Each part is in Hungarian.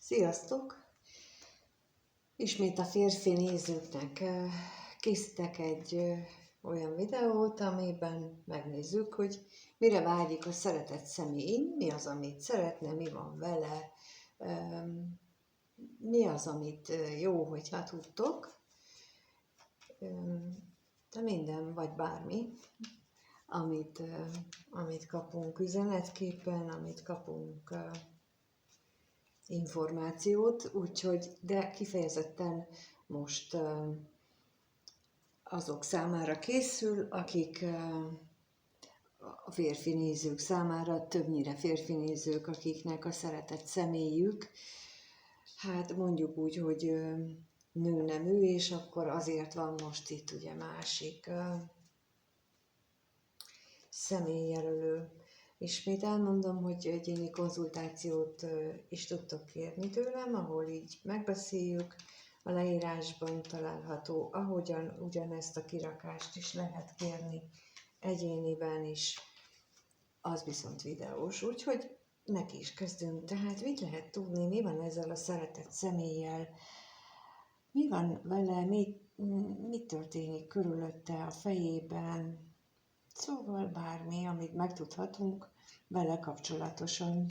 Sziasztok! Ismét a férfi nézőknek készítek egy olyan videót, amiben megnézzük, hogy mire vágyik a szeretett személy, mi az, amit szeretne, mi van vele, mi az, amit jó, hogyha tudtok, de minden vagy bármi, amit kapunk üzenetképpen, amit kapunk információt, úgyhogy, de kifejezetten most azok számára készül, akik a férfi nézők számára, többnyire férfi nézők, akiknek a szeretett személyük, hát mondjuk úgy, hogy nőnemű, és akkor azért van most itt ugye másik személyjelölő. Ismét elmondom, hogy egyéni konzultációt is tudtok kérni tőlem, ahol így megbeszéljük, a leírásban található, ahogyan ugyanezt a kirakást is lehet kérni egyéniben is, az viszont videós, úgyhogy neki is kezdünk. Tehát mit lehet tudni, mi van ezzel a szeretett személlyel, mi van vele, mi történik körülötte a fejében, szóval bármi, amit megtudhatunk vele kapcsolatosan.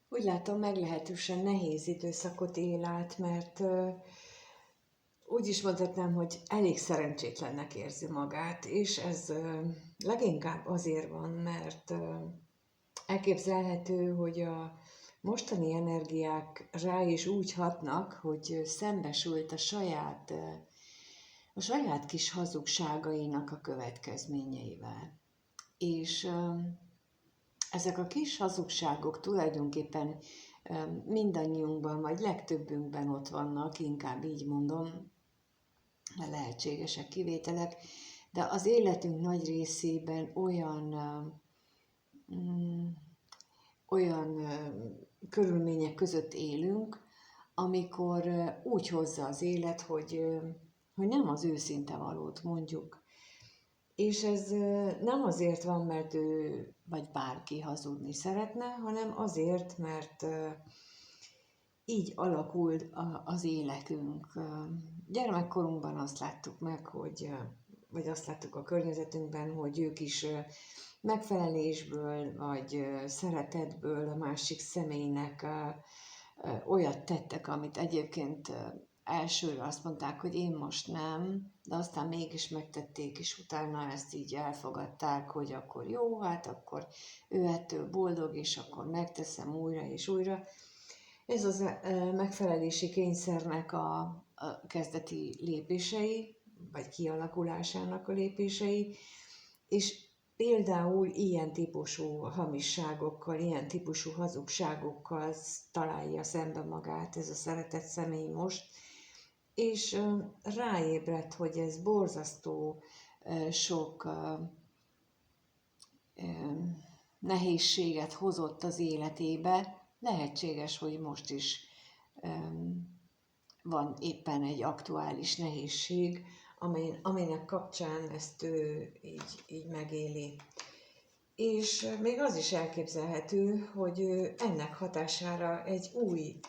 Úgy látom, meglehetősen nehéz időszakot él át, mert úgy is mondhatnám, hogy elég szerencsétlennek érzi magát, és ez leginkább azért van, mert elképzelhető, hogy a mostani energiák rá is úgy hatnak, hogy szembesült a saját kis hazugságainak a következményeivel. És ezek a kis hazugságok tulajdonképpen mindannyiunkban, vagy legtöbbünkben ott vannak, inkább így mondom, lehetségesek kivételek, de az életünk nagy részében olyan körülmények között élünk, amikor úgy hozza az élet, hogy nem az őszinte valót mondjuk. És ez nem azért van, mert ő vagy bárki hazudni szeretne, hanem azért, mert így alakult az életünk. Gyermekkorunkban azt láttuk meg, vagy azt láttuk a környezetünkben, hogy ők is megfelelésből, vagy szeretetből a másik személynek olyat tettek, amit egyébként elsőre azt mondták, hogy én most nem, de aztán mégis megtették, és utána ezt így elfogadták, hogy akkor jó, hát akkor ő ettől boldog, és akkor megteszem újra és újra. Ez az megfelelési kényszernek a kezdeti lépései, vagy kialakulásának a lépései, és például ilyen típusú hamisságokkal, ilyen típusú hazugságokkal találja szembe magát ez a szeretett személy most, és ráébredt, hogy ez borzasztó sok nehézséget hozott az életébe. Lehetséges, hogy most is van éppen egy aktuális nehézség, aminek kapcsán ezt ő így megéli. És még az is elképzelhető, hogy ő ennek hatására egy új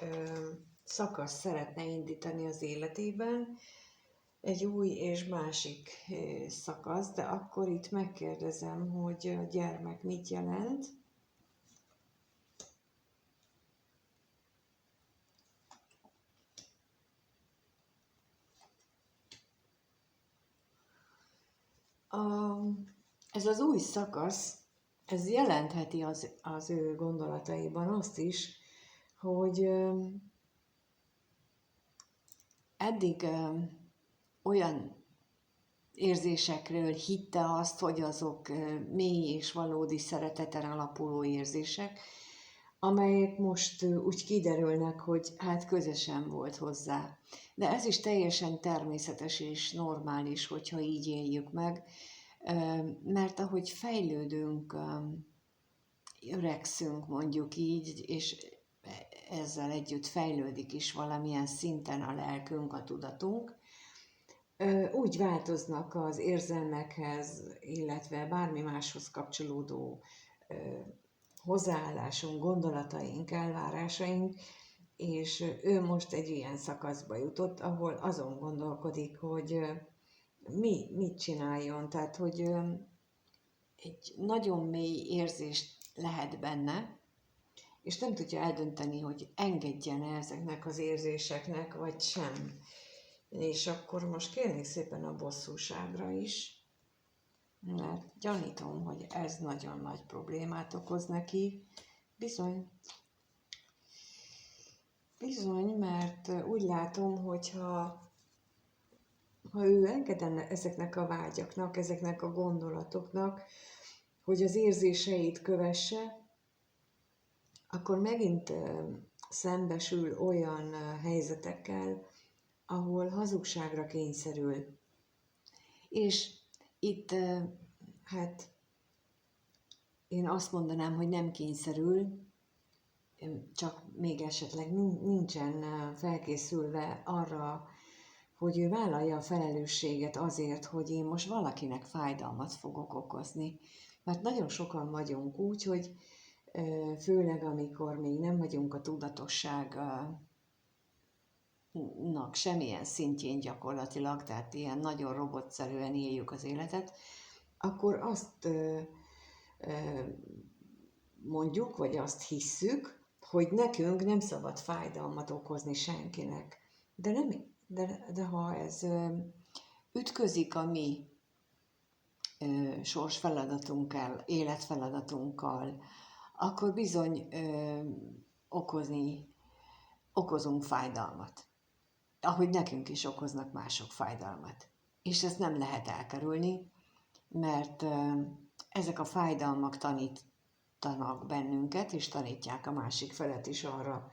szakasz szeretne indítani az életében, egy új és másik szakasz, de akkor itt megkérdezem, hogy a gyermek mit jelent. Ez az új szakasz, ez jelentheti az ő gondolataiban azt is, hogy eddig olyan érzésekről hitte azt, hogy azok mély és valódi szereteten alapuló érzések, amelyek most úgy kiderülnek, hogy hát közösen volt hozzá. De ez is teljesen természetes és normális, hogyha így éljük meg, mert ahogy fejlődünk öregszünk, mondjuk így, és ezzel együtt fejlődik is valamilyen szinten a lelkünk, a tudatunk, úgy változnak az érzelmekhez, illetve bármi máshoz kapcsolódó hozzáállásunk, gondolataink, elvárásaink, és ő most egy ilyen szakaszba jutott, ahol azon gondolkodik, hogy mit csináljon, tehát hogy egy nagyon mély érzést lehet benne, és nem tudja eldönteni, hogy engedjen ezeknek az érzéseknek, vagy sem. És akkor most kérnék szépen a bosszúságra is, mert gyanítom, hogy ez nagyon nagy problémát okoz neki. Bizony, mert úgy látom, hogyha ő engedene ezeknek a vágyaknak, ezeknek a gondolatoknak, hogy az érzéseit kövesse, akkor megint szembesül olyan helyzetekkel, ahol hazugságra kényszerül. És itt, hát én azt mondanám, hogy nem kényszerül, csak még esetleg nincsen felkészülve arra, hogy ő vállalja a felelősséget azért, hogy én most valakinek fájdalmat fogok okozni. Mert nagyon sokan vagyunk úgy, hogy főleg amikor még nem vagyunk a tudatosságnak semmilyen szintjén gyakorlatilag, tehát ilyen nagyon robotszerűen éljük az életet, akkor azt mondjuk, vagy azt hisszük, hogy nekünk nem szabad fájdalmat okozni senkinek. De ha ez ütközik a mi sorsfeladatunkkal, életfeladatunkkal, akkor bizony okozunk fájdalmat. Ahogy nekünk is okoznak mások fájdalmat. És ezt nem lehet elkerülni, mert ezek a fájdalmak tanítanak bennünket, és tanítják a másik felet is arra,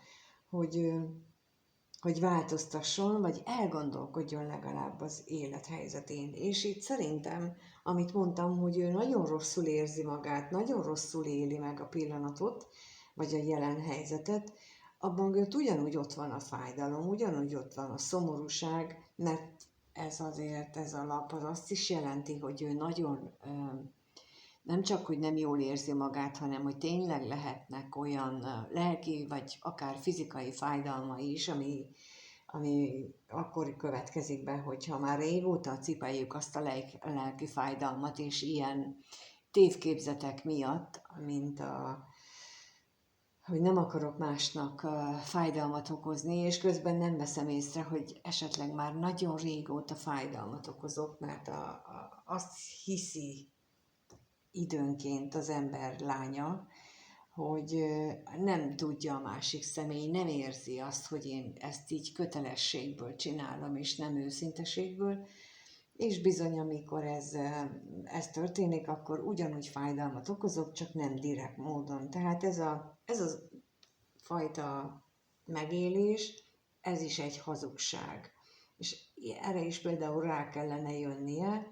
hogy változtasson, vagy elgondolkodjon legalább az élethelyzetén. És itt szerintem, amit mondtam, hogy ő nagyon rosszul érzi magát, nagyon rosszul éli meg a pillanatot, vagy a jelen helyzetet, abban mögött ugyanúgy ott van a fájdalom, ugyanúgy ott van a szomorúság, mert ez a lap az azt is jelenti, hogy ő nagyon nem csak, hogy nem jól érzi magát, hanem hogy tényleg lehetnek olyan lelki, vagy akár fizikai fájdalmai is, ami akkor következik be, hogyha már régóta cipeljük azt a lelki fájdalmat, és ilyen tévképzetek miatt, mint hogy nem akarok másnak fájdalmat okozni, és közben nem veszem észre, hogy esetleg már nagyon régóta fájdalmat okozok, mert azt hiszi időnként az ember lánya, hogy nem tudja a másik személy, nem érzi azt, hogy én ezt így kötelességből csinálom, és nem őszinteségből, és bizony, amikor ez történik, akkor ugyanúgy fájdalmat okozok, csak nem direkt módon. Tehát ez a fajta megélés, ez is egy hazugság. És erre is például rá kellene jönnie,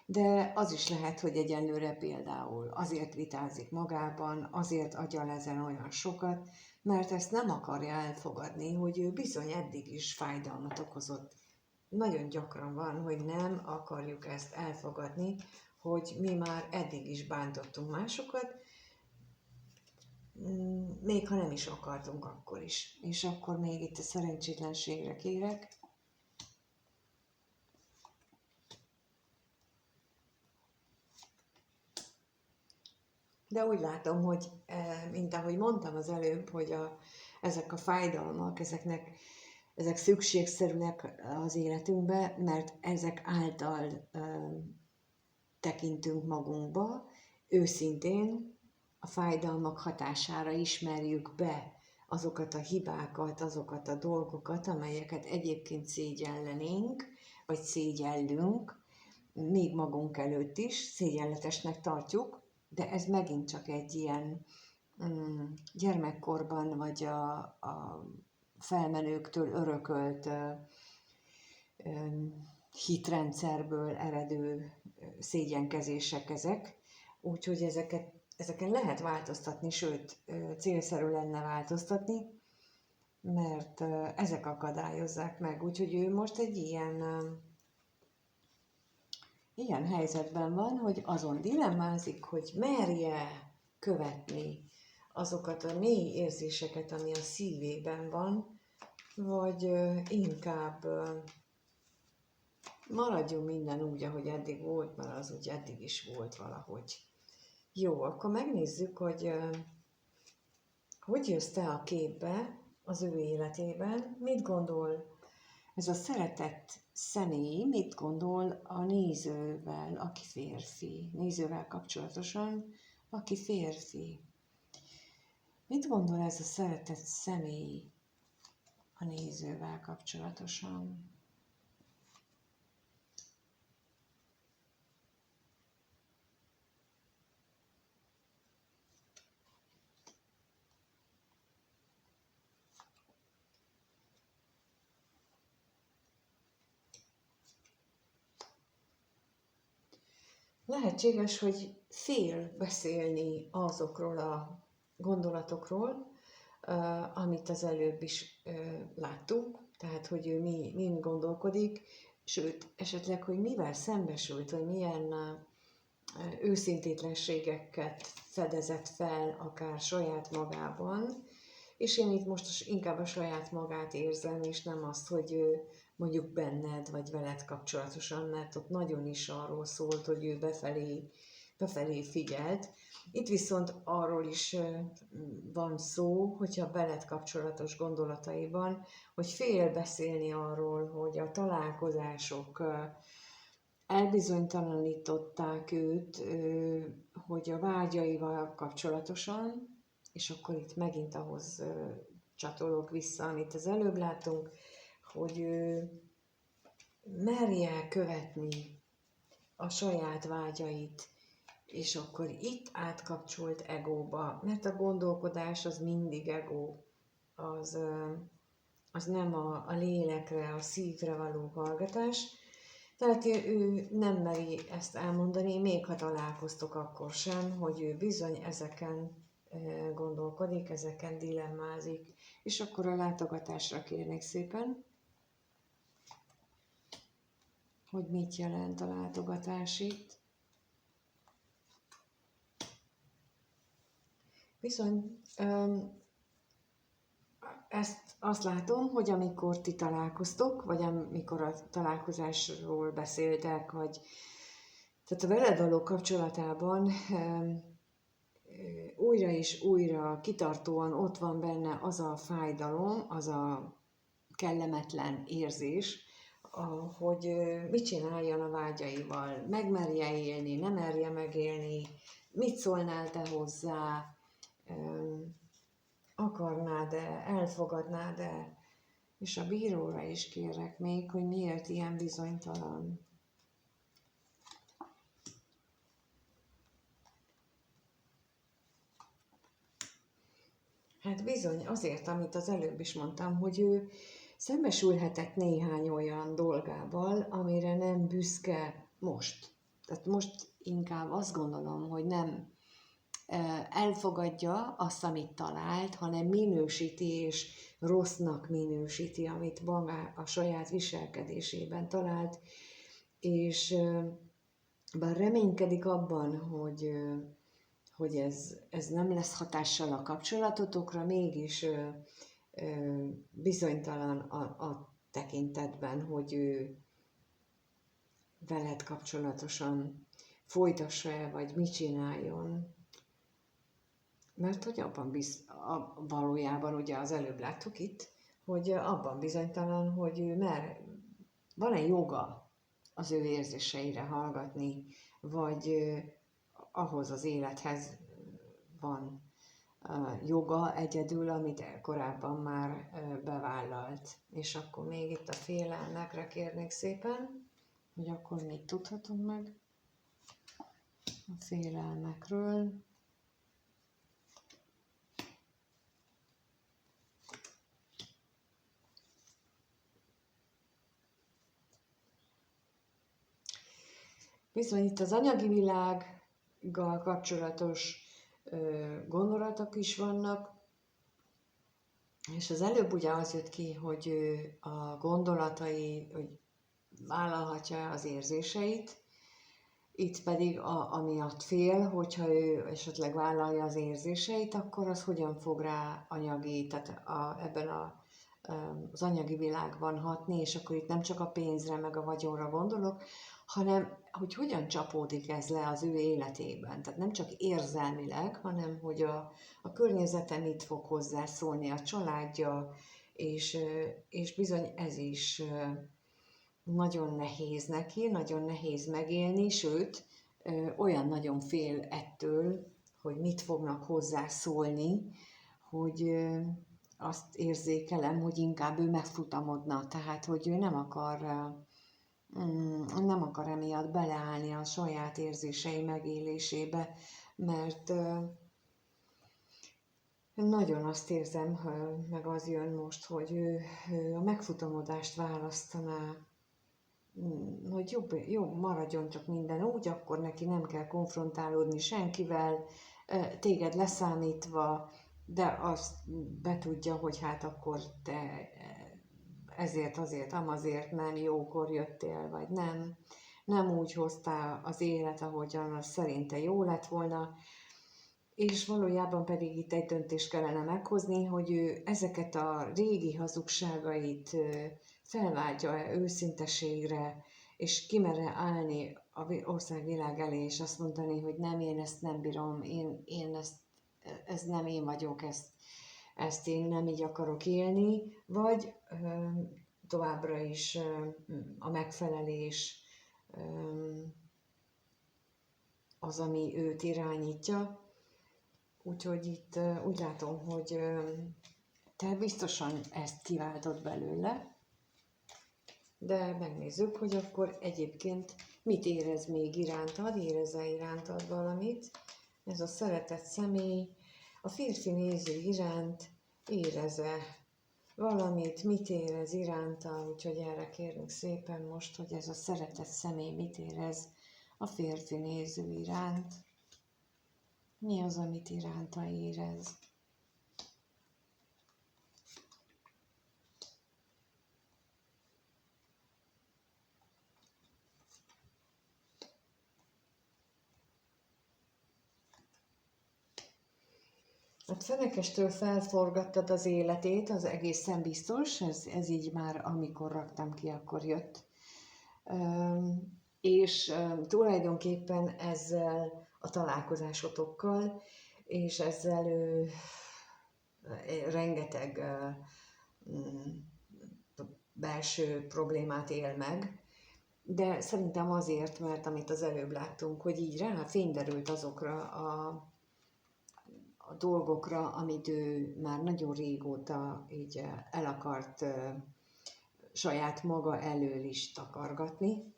de az is lehet, hogy egyelőre például azért vitázik magában, azért agyal ezen olyan sokat, mert ezt nem akarja elfogadni, hogy ő bizony eddig is fájdalmat okozott. Nagyon gyakran van, hogy nem akarjuk ezt elfogadni, hogy mi már eddig is bántottunk másokat, még ha nem is akartunk akkor is. És akkor még itt a szerencsétlenségre kérek. De úgy látom, hogy, mint ahogy mondtam az előbb, hogy ezek a fájdalmak, ezek szükségszerűek az életünkbe, mert ezek által tekintünk magunkba, őszintén a fájdalmak hatására ismerjük be azokat a hibákat, azokat a dolgokat, amelyeket egyébként szégyellenénk, vagy szégyellünk, még magunk előtt is, szégyenletesnek tartjuk, de ez megint csak egy ilyen gyermekkorban, vagy a felmenőktől örökölt hitrendszerből eredő szégyenkezések ezek, úgyhogy ezeket ezeken lehet változtatni, sőt, célszerű lenne változtatni, mert ezek akadályozzák meg. Úgyhogy ő most egy ilyen helyzetben van, hogy azon dilemmázik, hogy merje követni azokat a mély érzéseket, ami a szívében van, vagy inkább maradjon minden úgy, ahogy eddig volt, mert az úgy eddig is volt valahogy. Jó, akkor megnézzük, hogy jössz te a képbe az ő életében, mit gondol ez a szeretett személy, mit gondol a nézővel, aki férfi, nézővel kapcsolatosan, aki férfi. Mit gondol ez a szeretett személy a nézővel kapcsolatosan? Lehetséges, hogy fél beszélni azokról a gondolatokról, amit az előbb is láttunk, tehát hogy ő min gondolkodik, sőt, esetleg, hogy mivel szembesült, vagy milyen őszintétlenségeket fedezett fel akár saját magában, és én itt most inkább a saját magát érzem, és nem azt, hogy mondjuk benned vagy veled kapcsolatosan, mert ott nagyon is arról szólt, hogy ő befelé figyelt. Itt viszont arról is van szó, hogyha veled kapcsolatos gondolataiban, hogy fél beszélni arról, hogy a találkozások elbizonytalanították őt, hogy a vágyaival kapcsolatosan, és akkor itt megint ahhoz csatolok vissza, amit az előbb látunk, hogy merje követni a saját vágyait, és akkor itt átkapcsolt egóba, mert a gondolkodás az mindig ego, az nem a lélekre, a szívre való hallgatás. Tehát ő nem meri ezt elmondani, még ha találkoztok akkor sem, hogy ő bizony ezeken gondolkodik, ezeken dilemmázik. És akkor a látogatásra kérnék szépen, hogy mit jelent a látogatás itt. Bizony, azt látom, hogy amikor ti találkoztok, vagy amikor a találkozásról beszéltek, vagy tehát a veled való kapcsolatában újra és újra kitartóan ott van benne az a fájdalom, az a kellemetlen érzés, hogy mit csináljon a vágyaival, megmerje élni, nem merje megélni, mit szólnál te hozzá, akarnád-e, elfogadnád-e, és a bíróra is kérek még, hogy miért ilyen bizonytalan. Hát bizony, azért, amit az előbb is mondtam, hogy ő szembesülhetett néhány olyan dolgával, amire nem büszke most. Tehát most inkább azt gondolom, hogy nem elfogadja azt, amit talált, hanem minősíti és rossznak minősíti, amit maga a saját viselkedésében talált, és bár reménykedik abban, hogy ez nem lesz hatással a kapcsolatotokra, mégis bizonytalan a tekintetben, hogy ő veled kapcsolatosan folytassa-e, vagy mit csináljon. Mert hogy abban valójában, ugye az előbb láttuk itt, hogy abban bizonytalan, hogy ő van-e joga az ő érzéseire hallgatni, vagy ahhoz az élethez van joga egyedül, amit korábban már bevállalt. És akkor még itt a félelmekre kérnék szépen, hogy akkor mit tudhatunk meg a félelmekről. Bizony itt az anyagi világgal kapcsolatos gondolatok is vannak, és az előbb ugye az jött ki, hogy ő a gondolatai, hogy vállalhatja az érzéseit, itt pedig amiatt fél, hogyha ő esetleg vállalja az érzéseit, akkor az hogyan fog rá anyagi, tehát ebben az anyagi világban hatni, és akkor itt nem csak a pénzre, meg a vagyonra gondolok, hanem hogy hogyan csapódik ez le az ő életében. Tehát nem csak érzelmileg, hanem hogy a környezete mit fog hozzászólni, a családja, és bizony ez is nagyon nehéz neki, nagyon nehéz megélni, sőt, olyan nagyon fél ettől, hogy mit fognak hozzászólni, hogy azt érzékelem, hogy inkább ő megfutamodna, tehát hogy ő nem akar emiatt beleállni a saját érzései megélésébe, mert nagyon azt érzem, meg az jön most, hogy ő a megfutamodást választaná, hogy jobb maradjon csak minden úgy, akkor neki nem kell konfrontálódni senkivel, téged leszámítva, de azt betudja, hogy hát akkor te ezért, azért, amazért nem jókor jöttél, vagy nem úgy hoztál az élet, ahogyan az szerinte jó lett volna, és valójában pedig itt egy döntést kellene meghozni, hogy ő ezeket a régi hazugságait felváltja-e őszinteségre, és kimere állni a országvilág elé, és azt mondani, hogy nem, én ezt nem bírom, én ez nem én vagyok, ezt én nem így akarok élni, vagy továbbra is a megfelelés az, ami őt irányítja. Úgyhogy itt úgy látom, hogy te biztosan ezt kiváltod belőle, de megnézzük, hogy akkor egyébként mit érez még irántad, érez-e irántad valamit. Ez a szeretett személy, a férfi néző iránt érez-e valamit, mit érez iránta, úgyhogy erre kérünk szépen most, hogy ez a szeretett személy mit érez a férfi néző iránt. Mi az, amit iránta érez? A fenekestől felforgattad az életét, az egészen biztos, ez így már amikor raktam ki, akkor jött. És tulajdonképpen ezzel a találkozásotokkal, és ezzel rengeteg belső problémát él meg, de szerintem azért, mert amit az előbb láttunk, hogy így rá fényderült azokra a dolgokra, amit ő már nagyon régóta így el akart saját maga elől is takargatni,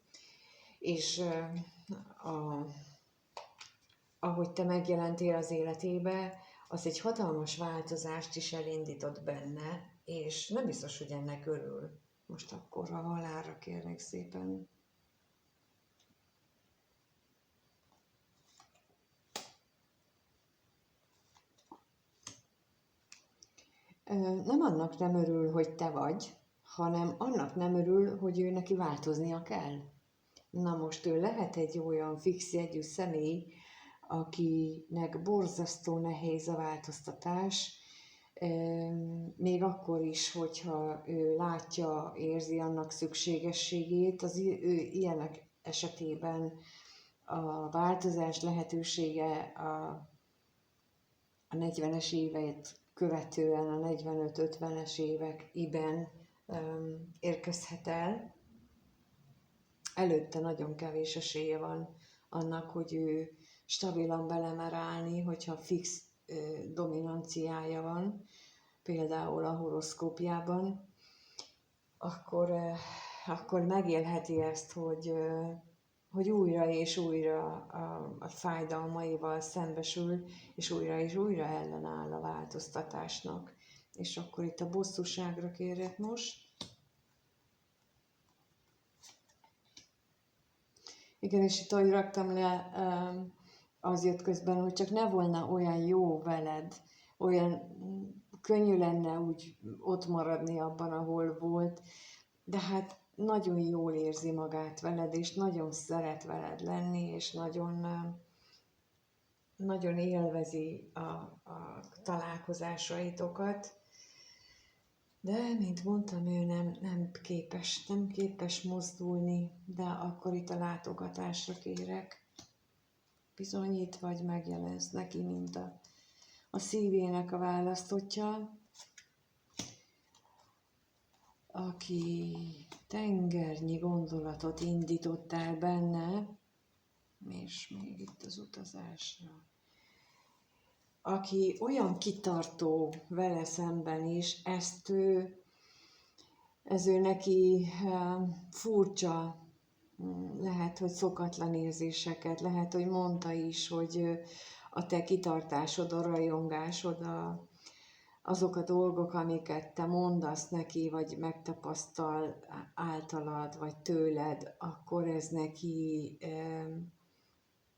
és ahogy te megjelentél az életébe, az egy hatalmas változást is elindított benne, és nem biztos, hogy ennek örül. Most akkor a halálra kérlek szépen. Nem annak nem örül, hogy te vagy, hanem annak nem örül, hogy ő neki változnia kell. Na most ő lehet egy olyan fix jegyű személy, akinek borzasztó nehéz a változtatás, még akkor is, hogyha ő látja, érzi annak szükségességét, az ő ilyenek esetében a változás lehetősége a 40-es évet követően, a 45-50-es években érkezhet el. Előtte nagyon kevés esélye van annak, hogy ő stabilan belemer állni, hogyha fix dominanciája van, például a horoszkópjában, akkor megélheti ezt, hogy újra és újra a fájdalmaival szembesül, és újra ellenáll a változtatásnak. És akkor itt a bosszúságra kérek most. Igen, és itt, ahogy raktam le, az jött közben, hogy csak ne volna olyan jó veled, olyan könnyű lenne úgy ott maradni abban, ahol volt, de hát nagyon jól érzi magát veled, és nagyon szeret veled lenni, és nagyon, nagyon élvezi a találkozásaitokat. De, mint mondtam, ő nem képes mozdulni, de akkor itt a látogatásra kérek. Bizony itt vagy, megjelensz neki, mint a szívének a választottja, aki tengernyi gondolatot indított el benne, és még itt az utazásra, aki olyan kitartó vele szemben is, ez ő neki furcsa, lehet, hogy szokatlan érzéseket, lehet, hogy mondta is, hogy a te kitartásod, a rajongásod, azok a dolgok, amiket te mondasz neki, vagy megtapasztal általad, vagy tőled, akkor ez neki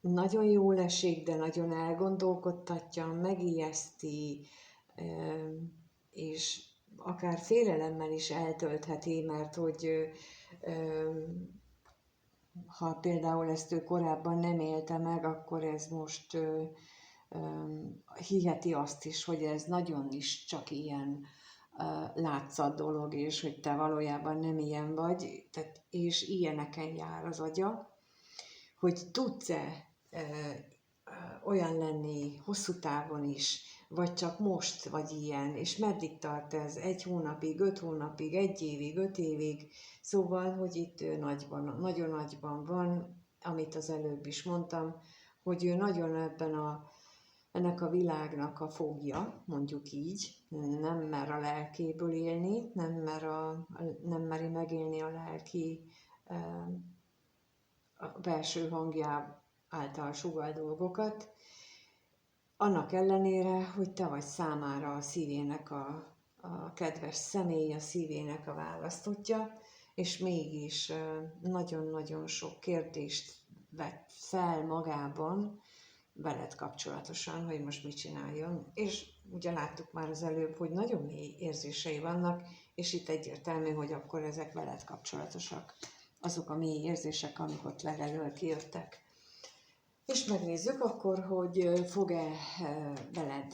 nagyon jól esik, de nagyon elgondolkodtatja, megijeszti, és akár félelemmel is eltöltheti, mert hogy ha például ezt ő korábban nem élte meg, akkor ez most hiheti azt is, hogy ez nagyon is csak ilyen látszat dolog, és hogy te valójában nem ilyen vagy, és ilyeneken jár az agya, hogy tudsz-e olyan lenni hosszú távon is, vagy csak most vagy ilyen, és meddig tart ez? 1 hónapig, 5 hónapig, 1 évig, 5 évig, szóval, hogy itt ő nagyon nagyban van, amit az előbb is mondtam, hogy ő nagyon ennek a világnak a fogja, mondjuk így, nem mer a lelkéből élni, nem meri megélni a lelki a belső hangjá által sugall dolgokat, annak ellenére, hogy te vagy számára a szívének a kedves személy, a szívének a választottja, és mégis nagyon-nagyon sok kérdést vett fel magában veled kapcsolatosan, hogy most mit csináljon. És ugye láttuk már az előbb, hogy nagyon mély érzései vannak, és itt egyértelmű, hogy akkor ezek veled kapcsolatosak. Azok a mély érzések, amik ott legelől kijöttek. És megnézzük akkor, hogy fog-e veled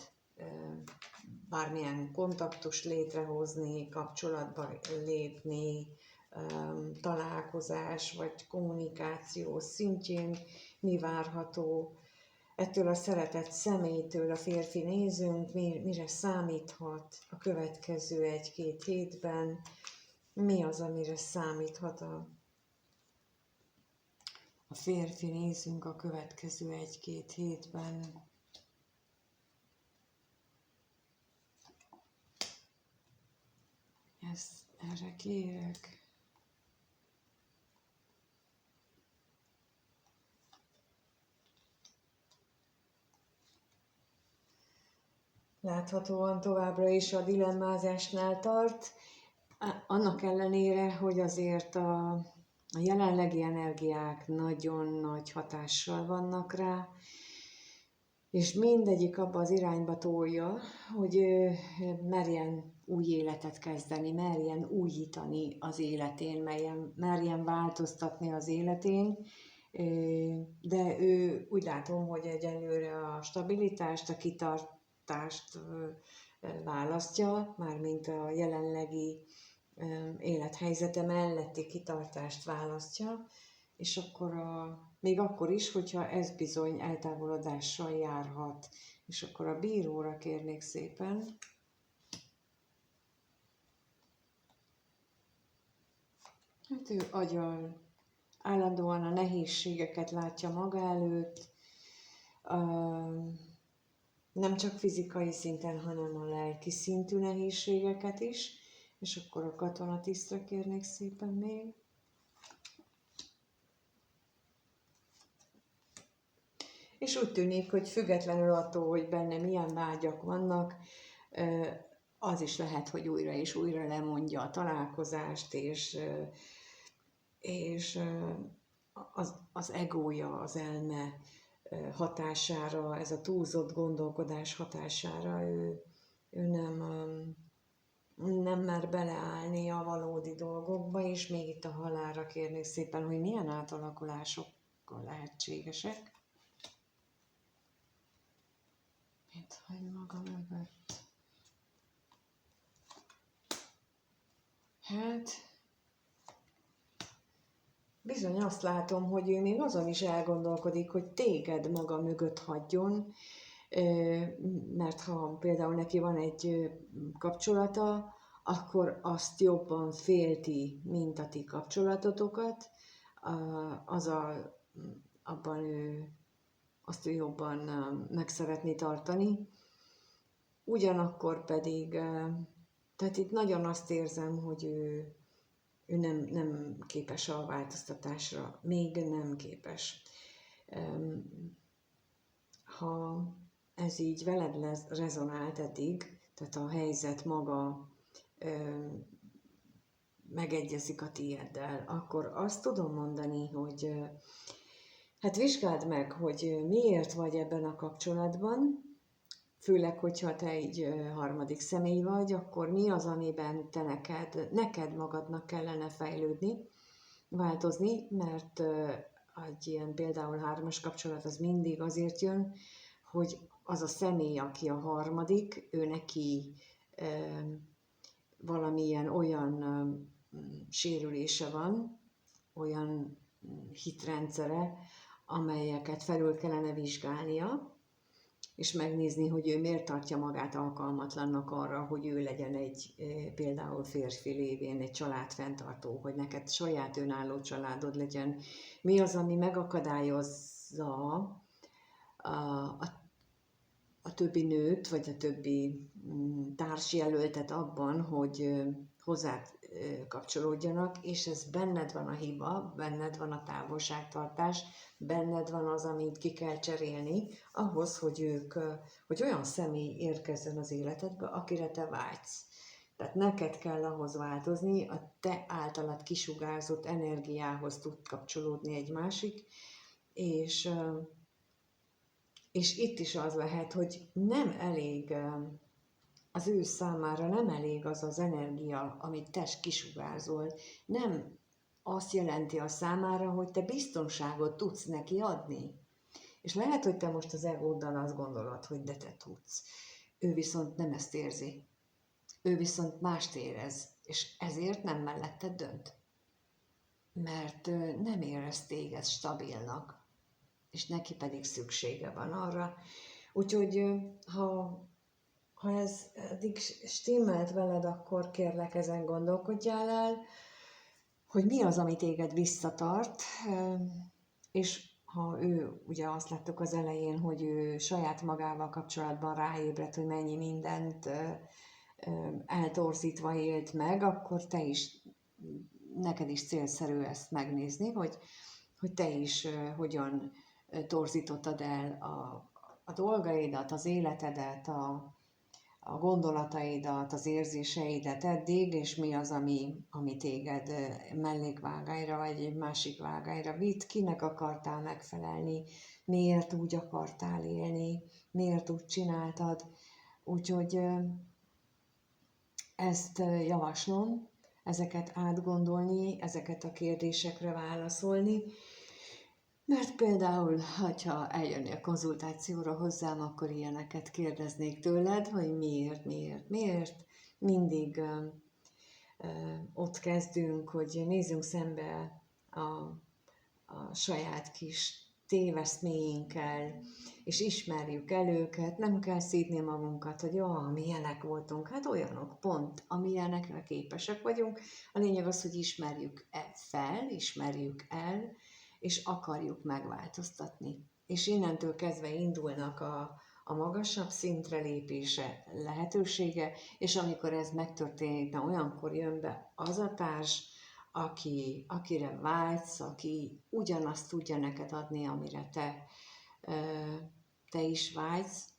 bármilyen kontaktust létrehozni, kapcsolatba lépni, találkozás vagy kommunikáció szintjén, mi várható ettől a szeretett személytől, a férfi nézőnk, mire számíthat a következő 1-2 hétben, mi az, amire számíthat a férfi nézünk a következő 1-2 hétben. Erre kérek. Láthatóan továbbra is a dilemmázásnál tart, annak ellenére, hogy azért a jelenlegi energiák nagyon nagy hatással vannak rá, és mindegyik abba az irányba tolja, hogy merjen új életet kezdeni, merjen újítani az életén, merjen változtatni az életén, de ő úgy látom, hogy egyelőre a stabilitást, a kitartást választja, mármint a jelenlegi élethelyzete melletti kitartást választja, és akkor még akkor is, hogyha ez bizony eltávolodással járhat. És akkor a bíróra kérnék szépen. Hát ő agyal, állandóan a nehézségeket látja maga előtt, nem csak fizikai szinten, hanem a lelki szintű nehézségeket is. És akkor a katonatisztra kérnék szépen még. És úgy tűnik, hogy függetlenül attól, hogy benne milyen vágyak vannak, az is lehet, hogy újra és újra lemondja a találkozást, és az egója, az elme hatására, ez a túlzott gondolkodás hatására ő nem mer beleállni a valódi dolgokba, és még itt a halálra kérnék szépen, hogy milyen átalakulások lehetségesek. Mit hagy maga mögött? Hát, bizony azt látom, hogy ő még azon is elgondolkodik, hogy téged maga mögött hagyjon, mert ha például neki van egy kapcsolata, akkor azt jobban félti, mint a ti kapcsolatotokat, abban azt ő jobban meg szeretné tartani. Ugyanakkor pedig, tehát itt nagyon azt érzem, hogy ő nem képes a változtatásra, még nem képes. Ha ez így veled rezonált eddig, tehát a helyzet maga megegyezik a tiéddel, akkor azt tudom mondani, hogy hát vizsgáld meg, hogy miért vagy ebben a kapcsolatban, főleg, hogyha te egy harmadik személy vagy, akkor mi az, amiben te neked magadnak kellene fejlődni, változni, mert egy ilyen például 3-as kapcsolat az mindig azért jön, hogy az a személy, aki a harmadik, ő neki valamilyen olyan sérülése van, olyan hitrendszere, amelyeket felül kellene vizsgálnia, és megnézni, hogy ő miért tartja magát alkalmatlannak arra, hogy ő legyen egy például férfi lévén egy családfenntartó, hogy neked saját önálló családod legyen. Mi az, ami megakadályozza a többi nőt, vagy a többi társjelöltet abban, hogy hozzád kapcsolódjanak, és ez benned van a hiba, benned van a távolságtartás, benned van az, amit ki kell cserélni, ahhoz, hogy olyan személy érkezzen az életedbe, akire te vágysz. Tehát neked kell ahhoz változni, a te általad kisugárzott energiához tud kapcsolódni egy másik, és itt is az lehet, hogy nem elég, az ő számára nem elég az az energia, amit te kisugárzol, nem azt jelenti a számára, hogy te biztonságot tudsz neki adni. És lehet, hogy te most az egóddal azt gondolod, hogy de te tudsz. Ő viszont nem ezt érzi. Ő viszont mást érez, és ezért nem melletted dönt. Mert nem érez téged stabilnak, és neki pedig szüksége van arra. Úgyhogy ha ez eddig stimmelt veled, akkor kérlek ezen gondolkodjál el, hogy mi az, ami téged visszatart, és ha ő, ugye azt láttuk az elején, hogy ő saját magával kapcsolatban ráébredt, hogy mennyi mindent eltorzítva élt meg, akkor neked is célszerű ezt megnézni, hogy te is hogyan torzítottad el a dolgaidat, az életedet, a gondolataidat, az érzéseidet eddig, és mi az, ami téged mellékvágányra, vagy egy másik vágányra vitt, kinek akartál megfelelni, miért úgy akartál élni, miért úgy csináltad. Úgyhogy ezt javaslom, ezeket átgondolni, ezeket a kérdésekre válaszolni, mert például, ha eljönnél a konzultációra hozzám, akkor ilyeneket kérdeznék tőled, hogy miért. Mindig ott kezdünk, hogy nézzünk szembe a saját kis téveszméinkkel, és ismerjük el őket, nem kell szídni magunkat, hogy milyenek voltunk, hát olyanok pont, amilyenekre képesek vagyunk. A lényeg az, hogy ismerjük el, és akarjuk megváltoztatni. És innentől kezdve indulnak a magasabb szintre lépése lehetősége, és amikor ez megtörténik, olyankor jön be az a társ, akire vágysz, aki ugyanazt tudja neked adni, amire te is vágysz,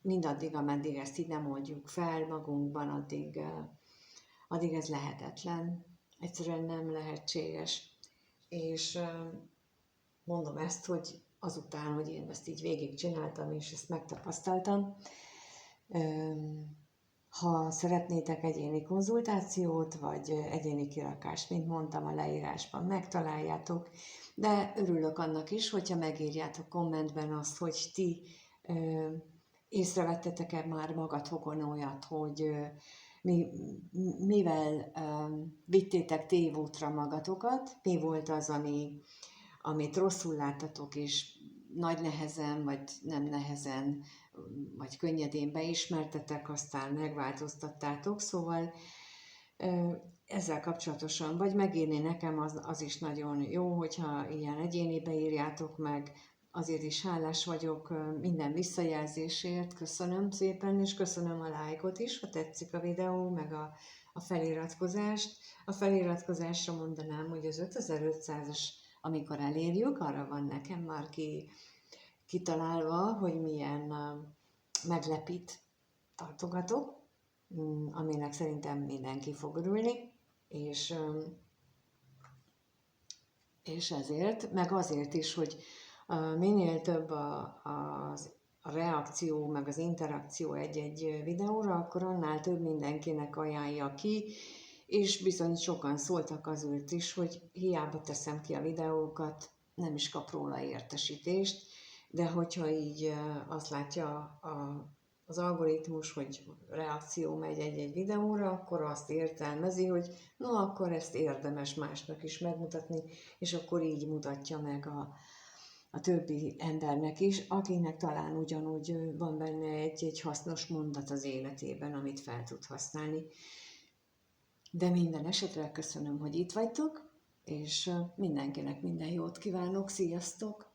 mindaddig, ameddig ezt így nem oldjuk fel magunkban, addig ez lehetetlen, egyszerűen nem lehetséges. És mondom ezt, hogy azután, hogy én ezt így végigcsináltam, és ezt megtapasztaltam. Ha szeretnétek egyéni konzultációt, vagy egyéni kirakást, mint mondtam, a leírásban megtaláljátok, de örülök annak is, hogyha megírjátok kommentben azt, hogy ti észrevettetek-e már magatokon olyat, hogy mivel vittétek tévútra magatokat, mi volt az, amit rosszul láttatok, és nagy nehezen, vagy nem nehezen, vagy könnyedén beismertetek, aztán megváltoztattátok, szóval ezzel kapcsolatosan, vagy megírni nekem, az is nagyon jó, hogyha ilyen egyénibe írjátok meg, azért is hálás vagyok minden visszajelzésért, köszönöm szépen, és köszönöm a lájkot is, ha tetszik a videó, meg a feliratkozást. A feliratkozásra mondanám, hogy az 5500-as, amikor elérjük, arra van nekem már kitalálva, hogy milyen meglepít tartogatok, aminek szerintem mindenki fog örülni, és ezért, meg azért is, hogy minél több a reakció, meg az interakció egy-egy videóra, akkor annál több mindenkinek ajánlja ki, és bizony sokan szóltak azért is, hogy hiába teszem ki a videókat, nem is kap róla értesítést, de hogyha így azt látja az algoritmus, hogy reakció megy egy-egy videóra, akkor azt értelmezi, hogy no, akkor ezt érdemes másnak is megmutatni, és akkor így mutatja meg a többi embernek is, akinek talán ugyanúgy van benne egy hasznos mondat az életében, amit fel tud használni. De minden esetre köszönöm, hogy itt vagytok, és mindenkinek minden jót kívánok, sziasztok!